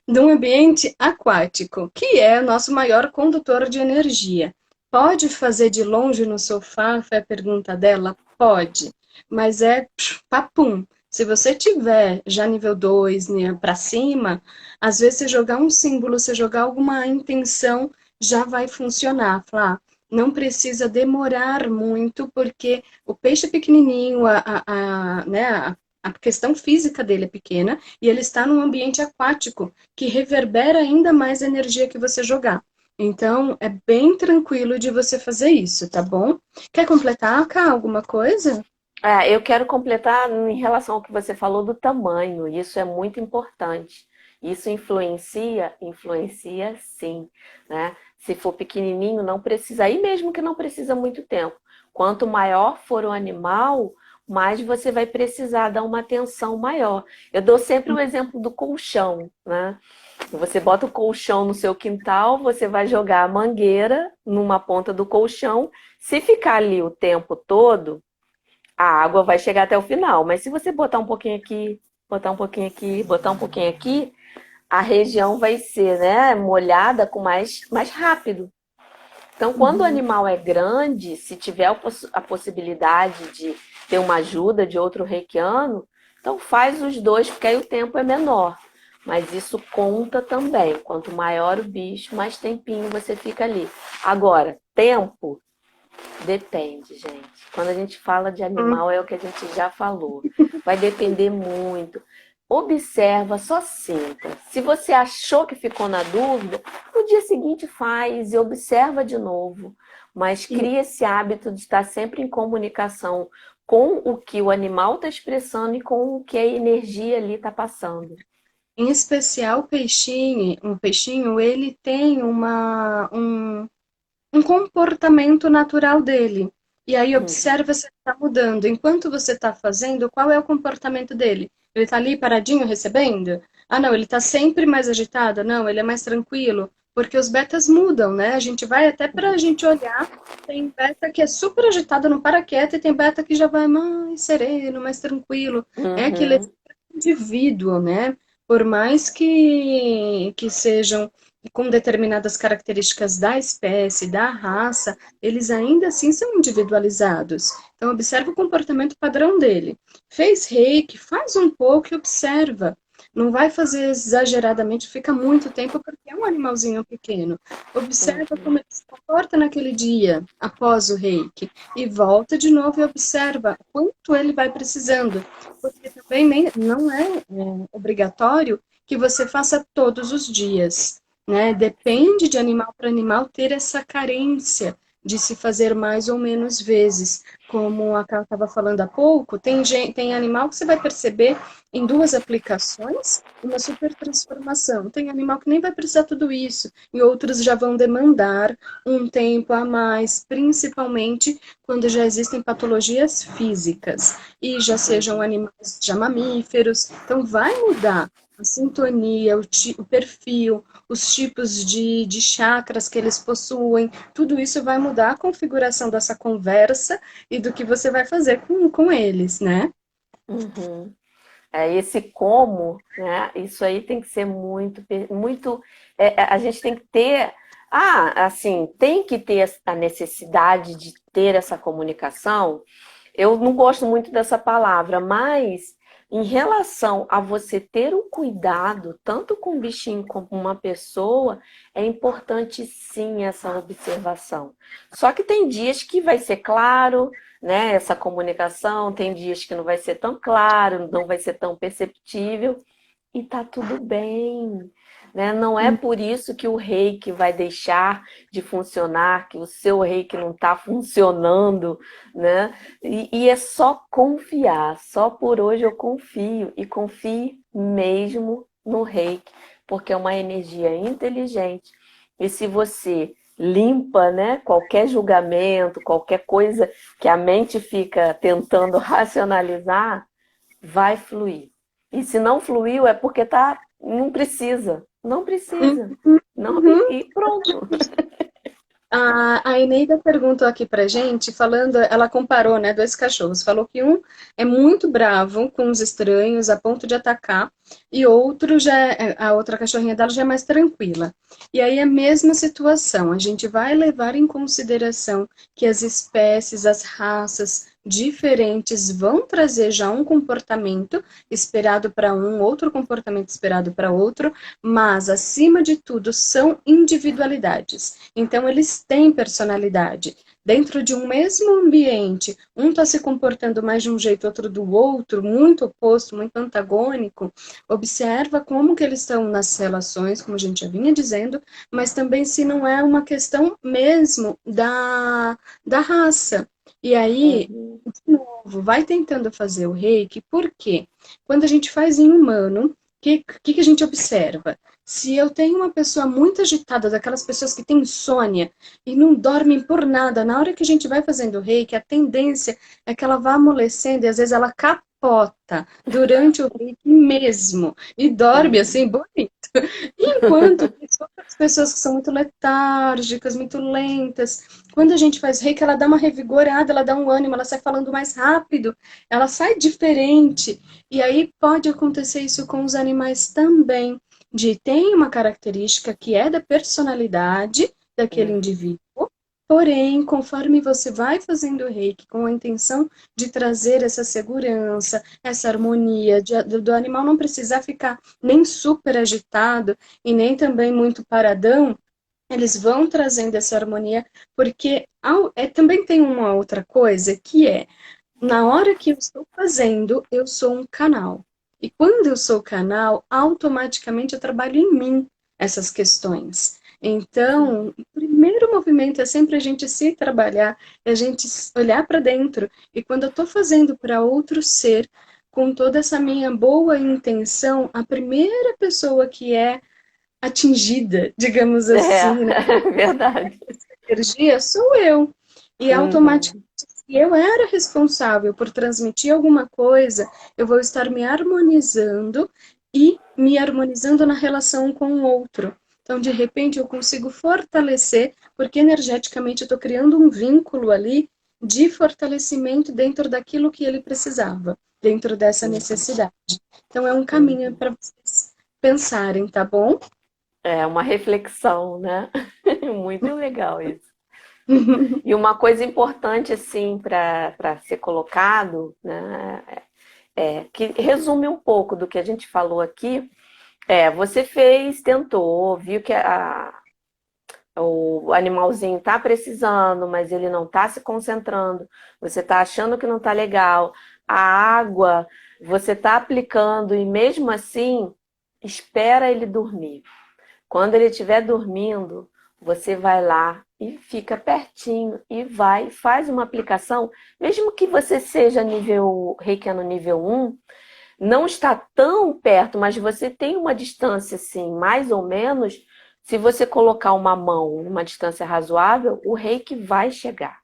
de um ambiente aquático, que é o nosso maior condutor de energia. Pode fazer de longe no sofá? Foi a pergunta dela. Pode, mas é papum. Se você tiver já nível 2 né, para cima, às vezes você jogar um símbolo, você jogar alguma intenção, já vai funcionar. Falar, não precisa demorar muito, porque o peixe pequenininho, né, a questão física dele é pequena, e ele está num ambiente aquático, que reverbera ainda mais a energia que você jogar. Então, é bem tranquilo de você fazer isso, tá bom? Quer completar, Ká, alguma coisa? Eu quero completar em relação ao que você falou do tamanho. Isso é muito importante. Isso influencia? Influencia sim, né? Se for pequenininho, não precisa, aí mesmo que não precisa muito tempo. Quanto maior for o animal, mais você vai precisar dar uma atenção maior. Eu dou sempre o exemplo do colchão, né? Você bota o colchão no seu quintal, você vai jogar a mangueira numa ponta do colchão. Se ficar ali o tempo todo, a água vai chegar até o final. Mas se você botar um pouquinho aqui, botar um pouquinho aqui, botar um pouquinho aqui, a região vai ser, né, molhada com mais rápido. Então, quando o Uhum. animal é grande, se tiver a possibilidade de ter uma ajuda de outro reikiano, então faz os dois, porque aí o tempo é menor. Mas isso conta também. Quanto maior o bicho, mais tempinho você fica ali. Agora, tempo depende, gente. Quando a gente fala de animal, é o que a gente já falou. Vai depender muito. Observa, só sinta. Se você achou que ficou na dúvida, no dia seguinte faz e observa de novo. Mas cria esse hábito de estar sempre em comunicação com o que o animal está expressando e com o que a energia ali está passando. Em especial, um peixinho, ele tem um comportamento natural dele. E aí Uhum. observa se ele está mudando. Enquanto você está fazendo, qual é o comportamento dele? Ele está ali paradinho recebendo? Ah, não, ele está sempre mais agitado? Não, ele é mais tranquilo? Porque os betas mudam, né? A gente vai até para a gente olhar. Tem beta que é super agitado, não para quieto, e tem beta que já vai mais sereno, mais tranquilo. É aquele Uhum. indivíduo, né? Por mais que sejam com determinadas características da espécie, da raça, eles ainda assim são individualizados. Então, observa o comportamento padrão dele. Fez reiki, faz um pouco e observa. Não vai fazer exageradamente, fica muito tempo, porque é um animalzinho pequeno. Observa Uhum. como ele se comporta naquele dia, após o reiki, e volta de novo e observa quanto ele vai precisando. Porque também não é obrigatório que você faça todos os dias, né? Depende de animal para animal ter essa carência de se fazer mais ou menos vezes. Como a Carla estava falando há pouco, tem animal que você vai perceber em 2 aplicações uma super transformação. Tem animal que nem vai precisar tudo isso, e outros já vão demandar um tempo a mais, principalmente quando já existem patologias físicas, e já sejam Uhum. animais já mamíferos. Então, vai mudar a sintonia, o perfil, os tipos de chakras que eles possuem, tudo isso vai mudar a configuração dessa conversa e do que você vai fazer com eles, né? Uhum. Esse como, né? Isso aí tem que ser muito. A gente tem que ter. Assim, tem que ter a necessidade de ter essa comunicação. Eu não gosto muito dessa palavra, mas em relação a você ter o cuidado, tanto com um bichinho como com uma pessoa, é importante sim essa observação. Só que tem dias que vai ser claro, né, essa comunicação, tem dias que não vai ser tão claro, não vai ser tão perceptível, e tá tudo bem, né? Não é por isso que o reiki vai deixar de funcionar, que o seu reiki não está funcionando, né? E é só confiar, só por hoje eu confio, e confie mesmo no reiki, porque é uma energia inteligente, e se você limpa, né, qualquer julgamento, qualquer coisa que a mente fica tentando racionalizar, vai fluir. E se não fluiu é porque não precisa. Não precisa. Não, Uhum. e pronto. A Eneida perguntou aqui pra gente, falando, ela comparou, né, dois cachorros. Falou que um é muito bravo com os estranhos, a ponto de atacar, e outro a outra cachorrinha dela já é mais tranquila. E aí a mesma situação, a gente vai levar em consideração que as espécies, as raças diferentes vão trazer já um comportamento esperado para um, outro comportamento esperado para outro, mas acima de tudo são individualidades. Então, eles têm personalidade. Dentro de um mesmo ambiente, um está se comportando mais de um jeito, outro do outro, muito oposto, muito antagônico. Observa como que eles estão nas relações, como a gente já vinha dizendo, mas também se não é uma questão mesmo da raça. E aí, Uhum. de novo, vai tentando fazer o reiki, porque quando a gente faz em humano, o que a gente observa? Se eu tenho uma pessoa muito agitada, daquelas pessoas que têm insônia e não dormem por nada, na hora que a gente vai fazendo reiki, a tendência é que ela vá amolecendo e às vezes ela capota durante o reiki mesmo e dorme assim, Uhum. bonito. Enquanto outras pessoas que são muito letárgicas, muito lentas, quando a gente faz reiki, ela dá uma revigorada, ela dá um ânimo, ela sai falando mais rápido, ela sai diferente. E aí pode acontecer isso com os animais também de tem uma característica que é da personalidade daquele Uhum. indivíduo, porém, conforme você vai fazendo o reiki com a intenção de trazer essa segurança, essa harmonia, do animal não precisar ficar nem super agitado e nem também muito paradão, eles vão trazendo essa harmonia, porque também tem uma outra coisa que é na hora que eu estou fazendo, eu sou um canal. E quando eu sou canal, automaticamente eu trabalho em mim essas questões. Então, o primeiro movimento é sempre a gente se trabalhar, é a gente olhar para dentro. E quando eu estou fazendo para outro ser, com toda essa minha boa intenção, a primeira pessoa que é atingida, digamos assim, né, É, verdade. energia, sou eu. E automaticamente, Uhum. se eu era responsável por transmitir alguma coisa, eu vou estar me harmonizando e me harmonizando na relação com o outro. Então, de repente, eu consigo fortalecer, porque energeticamente eu estou criando um vínculo ali de fortalecimento dentro daquilo que ele precisava, dentro dessa Uhum. necessidade. Então, é um caminho Uhum. para vocês pensarem, tá bom? É uma reflexão, né? Muito legal isso. E uma coisa importante, assim, para ser colocado, né, que resume um pouco do que a gente falou aqui, você fez, tentou, viu que o animalzinho está precisando, mas ele não está se concentrando, você está achando que não está legal, a água você está aplicando e mesmo assim, espera ele dormir. Quando ele estiver dormindo, você vai lá e fica pertinho e vai, faz uma aplicação, mesmo que você seja nível Reiki no nível 1, não está tão perto, mas você tem uma distância assim, mais ou menos, se você colocar uma mão numa distância razoável, o Reiki vai chegar.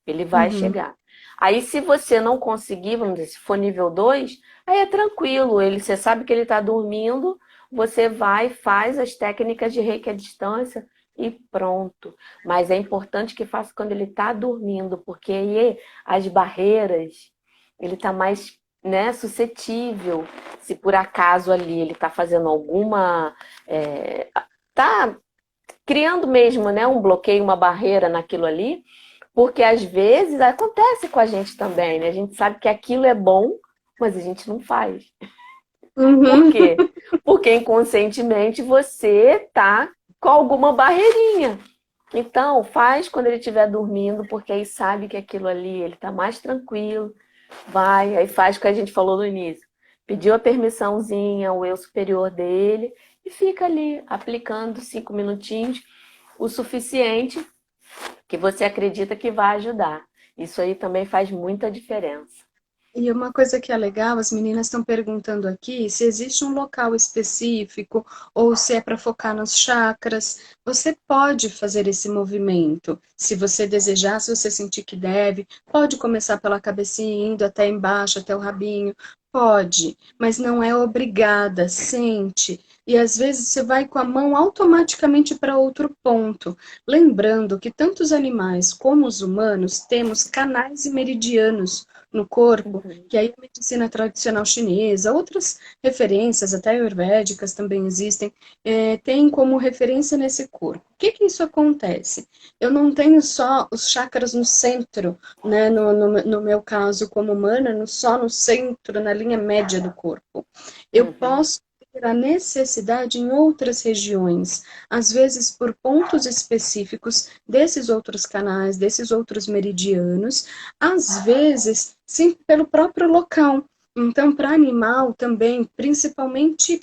Ele vai Uhum. chegar. Aí, se você não conseguir, vamos dizer, se for nível 2, aí é tranquilo. Você sabe que ele está dormindo, você vai, faz as técnicas de reiki à distância e pronto. Mas é importante que faça quando ele está dormindo, porque aí as barreiras, ele está mais, né, suscetível. Se por acaso ali ele está fazendo alguma. Tá criando mesmo, né, um bloqueio, uma barreira naquilo ali, porque às vezes acontece com a gente também, né? A gente sabe que aquilo é bom, mas a gente não faz. Por Uhum. quê? Porque inconscientemente você tá com alguma barreirinha. Então, faz quando ele estiver dormindo, porque aí sabe que aquilo ali ele tá mais tranquilo. Vai, aí faz o que a gente falou no início. Pediu a permissãozinha, o eu superior dele, e fica ali aplicando 5 minutinhos, o suficiente que você acredita que vai ajudar. Isso aí também faz muita diferença. E uma coisa que é legal, as meninas estão perguntando aqui se existe um local específico ou se é para focar nos chakras. Você pode fazer esse movimento. Se você desejar, se você sentir que deve, pode começar pela cabecinha, indo até embaixo, até o rabinho. Pode, mas não é obrigada. Sente. e às vezes você vai com a mão automaticamente para outro ponto. Lembrando que tanto os animais como os humanos temos canais e meridianos no corpo, Uhum. que aí a medicina tradicional chinesa, outras referências, até ayurvédicas também existem, tem como referência nesse corpo. O que que isso acontece? Eu não tenho só os chakras no centro, né, no meu caso como humana, só no centro, na linha média do corpo. Eu Uhum. posso ter a necessidade em outras regiões, às vezes por pontos específicos desses outros canais, desses outros meridianos, às vezes, sim, pelo próprio local. Então, para animal também, principalmente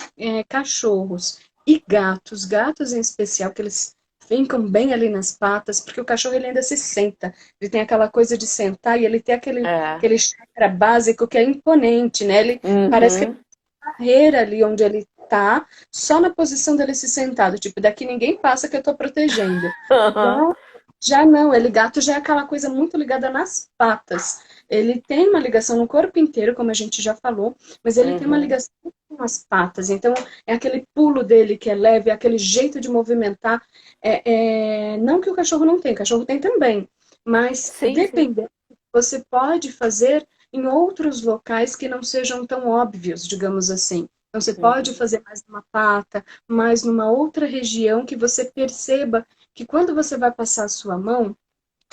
cachorros e gatos, gatos em especial, que eles fincam bem ali nas patas, porque o cachorro ele ainda se senta, ele tem aquela coisa de sentar e ele tem É. aquele chakra básico que é imponente, né? Ele parece que Uhum. tem uma barreira ali onde ele tá, só na posição dele se sentado, tipo, daqui ninguém passa que eu tô protegendo. Já não, ele gato já é aquela coisa muito ligada nas patas. Ele tem uma ligação no corpo inteiro, como a gente já falou, mas ele tem uma Uhum. ligação com as patas. Então, é aquele pulo dele que é leve, é aquele jeito de movimentar. Não que o cachorro não tem, o cachorro tem também. Mas, Sim, sim. dependendo, você pode fazer em outros locais que não sejam tão óbvios, digamos assim. Então, você pode Uhum. fazer mais numa pata, mais numa outra região que você perceba que quando você vai passar a sua mão,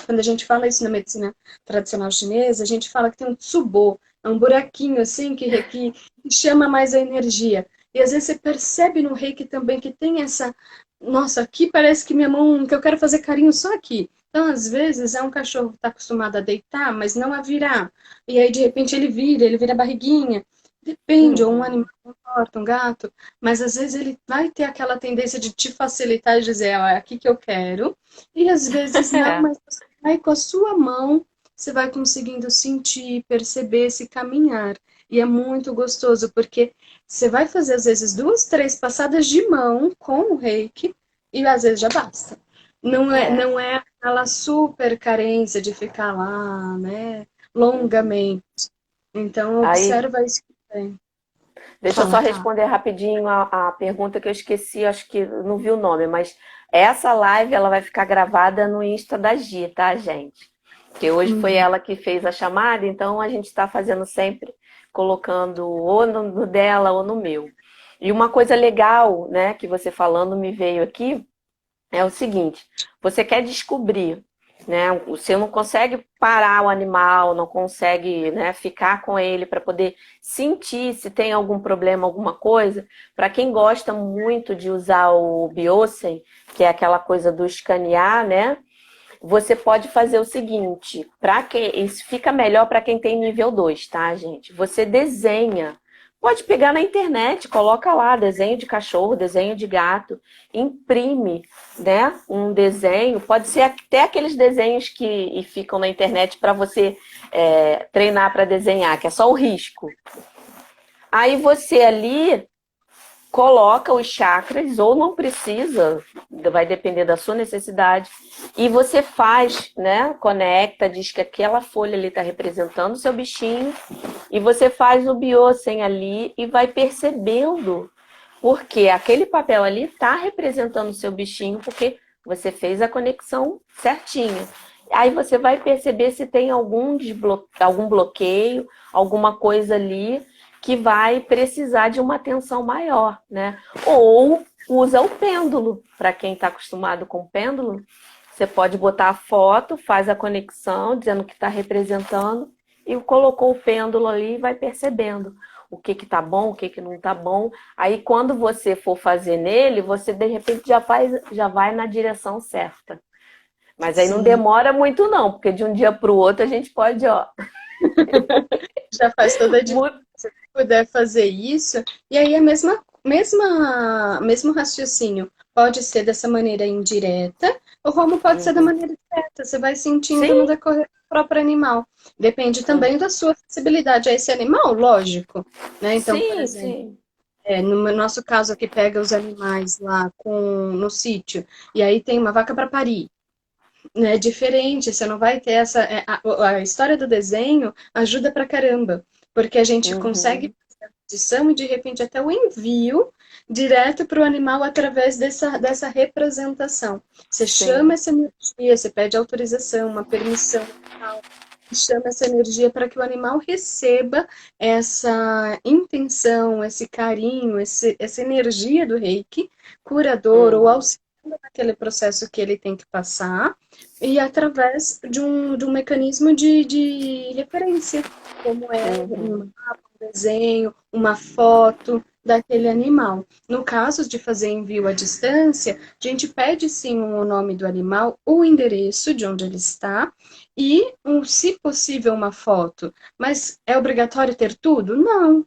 quando a gente fala isso na medicina tradicional chinesa, a gente fala que tem um tsubo, é um buraquinho assim que chama mais a energia. E às vezes você percebe no reiki também que tem essa, nossa, aqui parece que minha mão, que eu quero fazer carinho só aqui. Então, às vezes, é um cachorro que está acostumado a deitar, mas não a virar. E aí, de repente, ele vira a barriguinha. Depende, ou um Uhum. animal comporta, um gato, mas às vezes ele vai ter aquela tendência de te facilitar e dizer, ó, é aqui que eu quero. E às vezes não, É. mas você vai com a sua mão, você vai conseguindo sentir, perceber esse caminhar. E é muito gostoso, porque você vai fazer, às vezes, duas, três passadas de mão com o reiki, e às vezes já basta. É. Não é aquela super carência de ficar lá, né, Uhum. longamente. Então, Aí, observa isso também. deixa eu Fala, só Rafa. responder rapidinho a pergunta que eu esqueci, acho que não vi o nome, mas essa live ela vai ficar gravada no Insta da Gi, tá, gente? Porque hoje foi Uhum. ela que fez a chamada, então a gente está fazendo sempre colocando ou no dela ou no meu. E uma coisa legal, né, que você falando me veio aqui, é o seguinte: você quer descobrir, né? Você não consegue parar o animal, não consegue, né, ficar com ele para poder sentir se tem algum problema, alguma coisa. Para quem gosta muito de usar o Biosen, que é aquela coisa do escanear, né? Você pode fazer o seguinte, para quem isso fica melhor para quem tem nível 2, tá, gente? Você desenha. Pode pegar na internet, coloca lá desenho de cachorro, desenho de gato, imprime, né, um desenho. Pode ser até aqueles desenhos que ficam na internet para você treinar para desenhar, que é só o risco. Aí você ali coloca os chakras, ou não precisa, vai depender da sua necessidade, e você faz, né? Conecta, diz que aquela folha ali está representando o seu bichinho, e você faz o biosen ali e vai percebendo, porque aquele papel ali está representando o seu bichinho, porque você fez a conexão certinha. Aí você vai perceber se tem algum bloqueio, alguma coisa ali que vai precisar de uma atenção maior, né? Ou usa o pêndulo. Para quem está acostumado com pêndulo, você pode botar a foto, faz a conexão, dizendo que está representando, e colocou o pêndulo ali e vai percebendo o que está bom, o que não está bom. Aí, quando você for fazer nele, você, de repente, já vai na direção certa. Mas aí não Sim, demora muito, não, porque de um dia para o outro a gente pode, ó. já faz toda a diferença se puder fazer isso. E aí a mesmo raciocínio pode ser dessa maneira indireta, ou como pode ser da Uhum. maneira direta. Você vai sentindo no Sim. decorrer do próprio animal. Depende também da sua sensibilidade a esse animal, lógico. Né? Então, por Sim, exemplo, sim. no nosso caso aqui, pega os animais lá no sítio, e aí tem uma vaca para parir. Né, diferente, você não vai ter essa. A história do desenho ajuda pra caramba, porque a gente consegue Uhum. fazer a posição e de repente até o envio. direto para o animal através dessa representação. Você chama Sim. essa energia, você pede autorização, uma permissão, chama essa energia para que o animal receba essa intenção, esse carinho, essa energia do reiki, curador ou Uhum. auxiliando naquele processo que ele tem que passar, e através de um mecanismo de referência, como é um Uhum. mapa, um desenho, uma foto daquele animal. No caso de fazer envio à distância, a gente pede sim o nome do animal, o endereço de onde ele está, e, se possível, uma foto. Mas é obrigatório ter tudo? Não.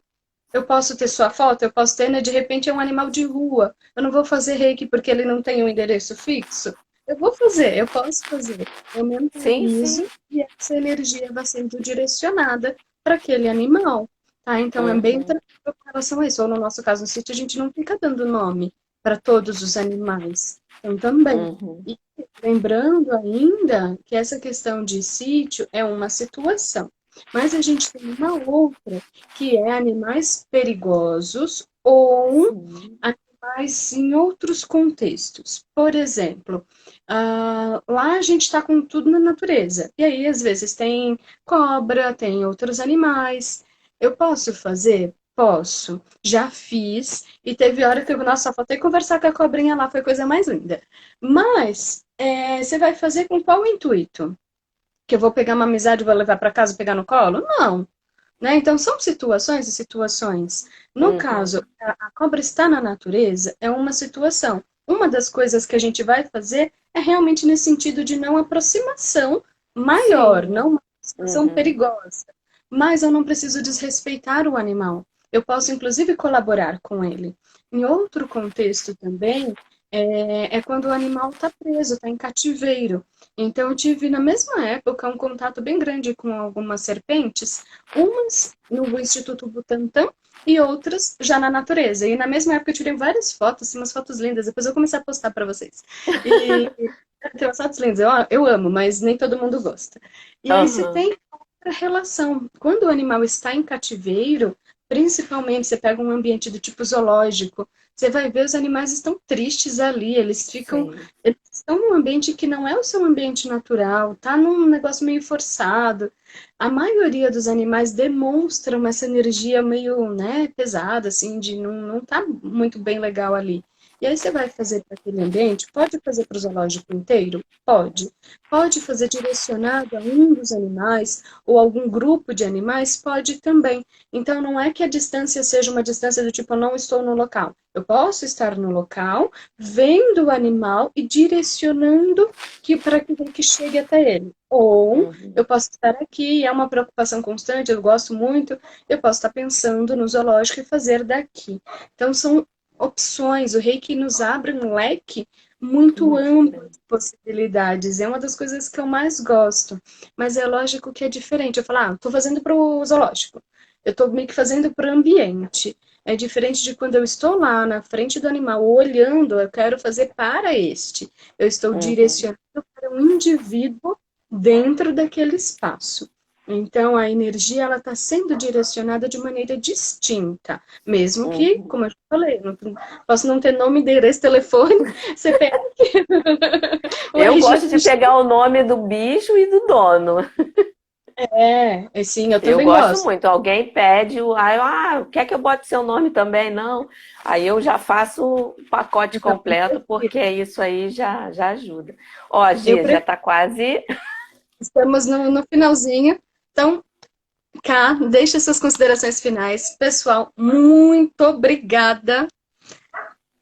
Eu posso ter sua foto, eu posso ter, né? De repente é um animal de rua. Eu não vou fazer reiki porque ele não tem um endereço fixo. Eu vou fazer, eu posso fazer. Eu Sim, mentalizo sim. e essa energia vai sendo direcionada para aquele animal. Tá? Então é bem Uhum. tranquilo com relação a isso. Ou no nosso caso, no sítio, a gente não fica dando nome para todos os animais. Então também. Uhum. E lembrando ainda que essa questão de sítio é uma situação. Mas a gente tem uma outra que é animais perigosos ou Sim. animais em outros contextos. Por exemplo, lá a gente está com tudo na natureza. E aí, às vezes, tem cobra, tem outros animais. Eu posso fazer? Posso. Já fiz. E teve hora que eu, nossa, só faltei conversar com a cobrinha lá, foi a coisa mais linda. Mas, você vai fazer com qual intuito? Que eu vou pegar uma amizade e vou levar para casa e pegar no colo? Não. Né? Então, são situações e situações. No Uhum. caso, a cobra está na natureza, é uma situação. Uma das coisas que a gente vai fazer é realmente nesse sentido de não aproximação maior, Sim. não uma aproximação Uhum. perigosa. Mas eu não preciso desrespeitar o animal. Eu posso, inclusive, colaborar com ele. Em outro contexto também, é quando o animal está preso, está em cativeiro. Então, eu tive, na mesma época, um contato bem grande com algumas serpentes, umas no Instituto Butantan e outras já na natureza. E na mesma época eu tirei várias fotos, assim, umas fotos lindas. Depois eu comecei a postar para vocês. E tem umas fotos lindas. Eu amo, mas nem todo mundo gosta. E aí você Uhum. tem outra relação. Quando o animal está em cativeiro, principalmente você pega um ambiente do tipo zoológico, você vai ver os animais estão tristes ali, Sim. eles estão num ambiente que não é o seu ambiente natural, tá num negócio meio forçado. A maioria dos animais demonstram essa energia meio, né, pesada, assim, de não tá muito bem legal ali. E aí você vai fazer para aquele ambiente, pode fazer para o zoológico inteiro? Pode. Pode fazer direcionado a um dos animais ou algum grupo de animais? Pode também. Então não é que a distância seja uma distância do tipo, eu não estou no local. Eu posso estar no local, vendo o animal e direcionando para que chegue até ele. Ou Uhum. eu posso estar aqui, é uma preocupação constante, eu gosto muito, eu posso estar pensando no zoológico e fazer daqui. Então, são opções, o Reiki nos abre um leque muito Muito amplo grande. de possibilidades, é uma das coisas que eu mais gosto, mas é lógico que é diferente, eu falo, estou fazendo para o zoológico, eu estou meio que fazendo para o ambiente, é diferente de quando eu estou lá na frente do animal, olhando, eu quero fazer para este, eu estou Uhum. direcionando para um indivíduo dentro daquele espaço. Então, a energia ela está sendo direcionada de maneira distinta, mesmo que, Uhum. como eu já falei, não, posso não ter nome, endereço, telefone, CPF, o Eu RG gosto de pegar o nome do bicho e do dono. sim, eu Eu também gosto gosto. muito. Alguém pede, quer que eu bote seu nome também? Não. Aí eu já faço o pacote Então, completo, porque isso aí já ajuda. Ó, eu Gia, já prefiro. tá quase. Estamos no finalzinho. Então, Cá, deixa suas considerações finais. Pessoal, muito obrigada.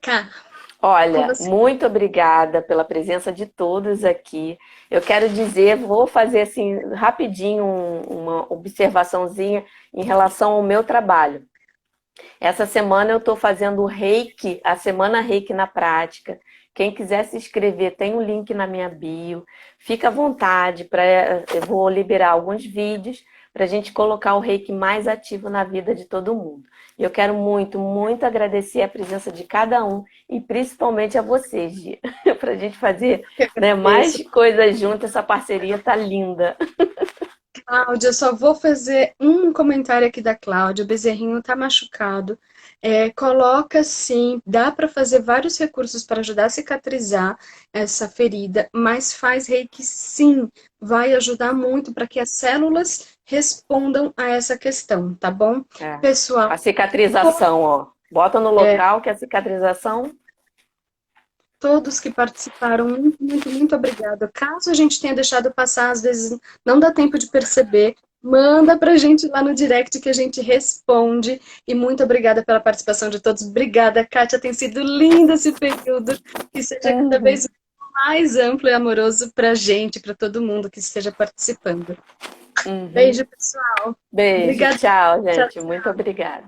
Cá, com Olha, você. muito obrigada pela presença de todos aqui. Eu quero dizer, vou fazer assim rapidinho uma observaçãozinha em relação ao meu trabalho. Essa semana eu estou fazendo o Reiki, a Semana Reiki na Prática. Quem quiser se inscrever, tem um link na minha bio. Fica à vontade, eu vou liberar alguns vídeos para a gente colocar o Reiki mais ativo na vida de todo mundo. E eu quero muito, muito agradecer a presença de cada um e principalmente a vocês, Gia, para a gente fazer, Que né, agradeço. mais coisas juntas. Essa parceria tá linda. Cláudia, eu só vou fazer um comentário aqui da Cláudia. O bezerrinho tá machucado. Coloca sim, dá para fazer vários recursos para ajudar a cicatrizar essa ferida, mas faz reiki sim, vai ajudar muito para que as células respondam a essa questão, tá bom? É. A Pessoal, cicatrização, ó. Bota no local que a cicatrização. todos que participaram, muito, muito, muito obrigada. Caso a gente tenha deixado passar, às vezes não dá tempo de perceber, manda pra gente lá no direct que a gente responde. E muito obrigada pela participação de todos. Obrigada, Kátia, tem sido lindo esse período. Que seja cada Uhum. vez mais amplo e amoroso pra gente, pra todo mundo que esteja participando. Uhum. Beijo, pessoal. Beijo, Obrigada. tchau, Tchau, gente. Muito tchau. obrigada.